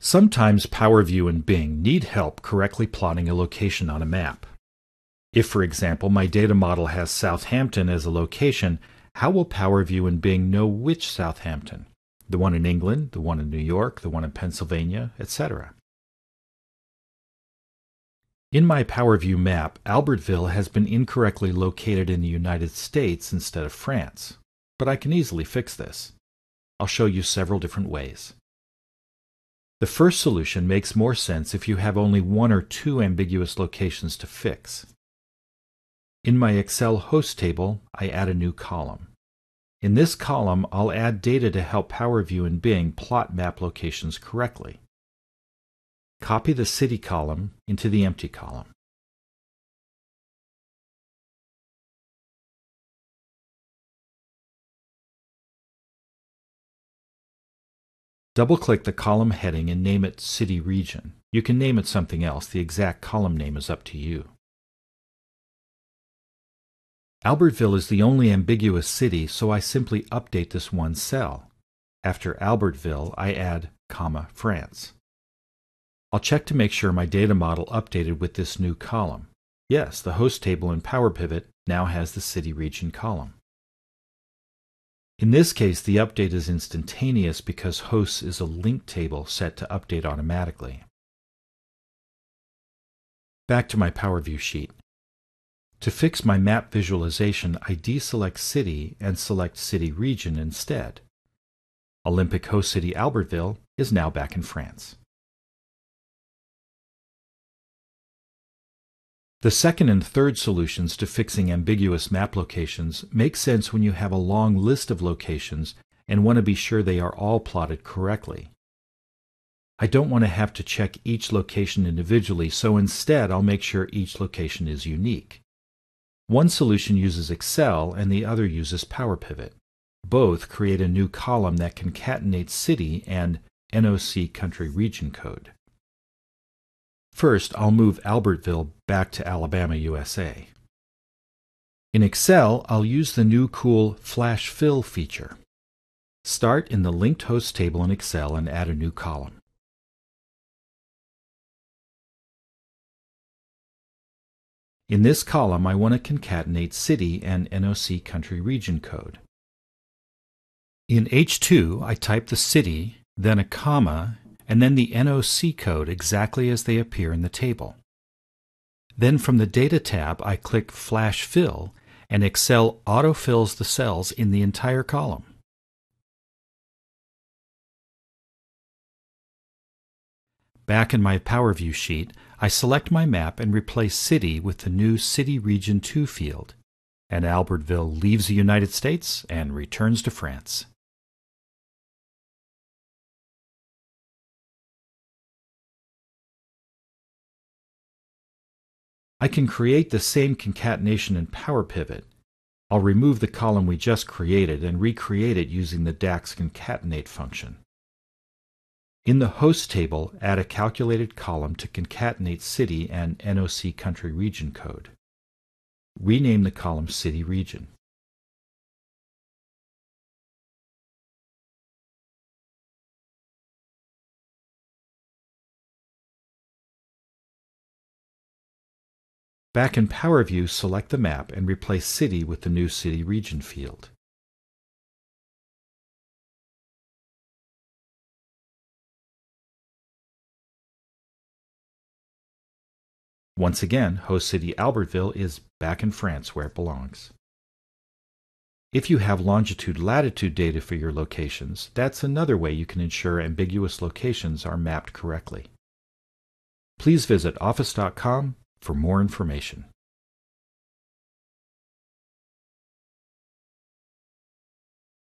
Sometimes PowerView and Bing need help correctly plotting a location on a map. If, for example, my data model has Southampton as a location, how will PowerView and Bing know which Southampton? The one in England, the one in New York, the one in Pennsylvania, etc. In my PowerView map, Albertville has been incorrectly located in the United States instead of France, but I can easily fix this. I'll show you several different ways. The first solution makes more sense if you have only one or two ambiguous locations to fix. In my Excel host table, I add a new column. In this column, I'll add data to help PowerView and Bing plot map locations correctly. Copy the city column into the empty column. Double-click the column heading and name it City Region. You can name it something else. The exact column name is up to you. Albertville is the only ambiguous city, so I simply update this one cell. After Albertville, I add, France. I'll check to make sure my data model updated with this new column. Yes, the host table in PowerPivot now has the City Region column. In this case, the update is instantaneous because hosts is a linked table set to update automatically. Back to my PowerView sheet. To fix my map visualization, I deselect City and select City Region instead. Olympic host city Albertville is now back in France. The second and third solutions to fixing ambiguous map locations make sense when you have a long list of locations and want to be sure they are all plotted correctly. I don't want to have to check each location individually, so instead I'll make sure each location is unique. One solution uses Excel and the other uses PowerPivot. Both create a new column that concatenates city and NOC country region code. First, I'll move Albertville back to Alabama, USA. In Excel, I'll use the new cool Flash Fill feature. Start in the linked host table in Excel and add a new column. In this column, I want to concatenate city and NOC country region code. In H2, I type the city, then a comma, and then the NOC code exactly as they appear in the table. Then from the Data tab, I click Flash Fill, and Excel autofills the cells in the entire column. Back in my PowerView sheet, I select my map and replace City with the new City Region 2 field, and Albertville leaves the United States and returns to France. I can create the same concatenation in PowerPivot. I'll remove the column we just created and recreate it using the DAX concatenate function. In the host table, add a calculated column to concatenate city and NOC country region code. Rename the column City Region. Back in PowerView, select the map and replace City with the new City Region field. Once again, host city Albertville is back in France where it belongs. If you have longitude-latitude data for your locations, that's another way you can ensure ambiguous locations are mapped correctly. Please visit office.com for more information.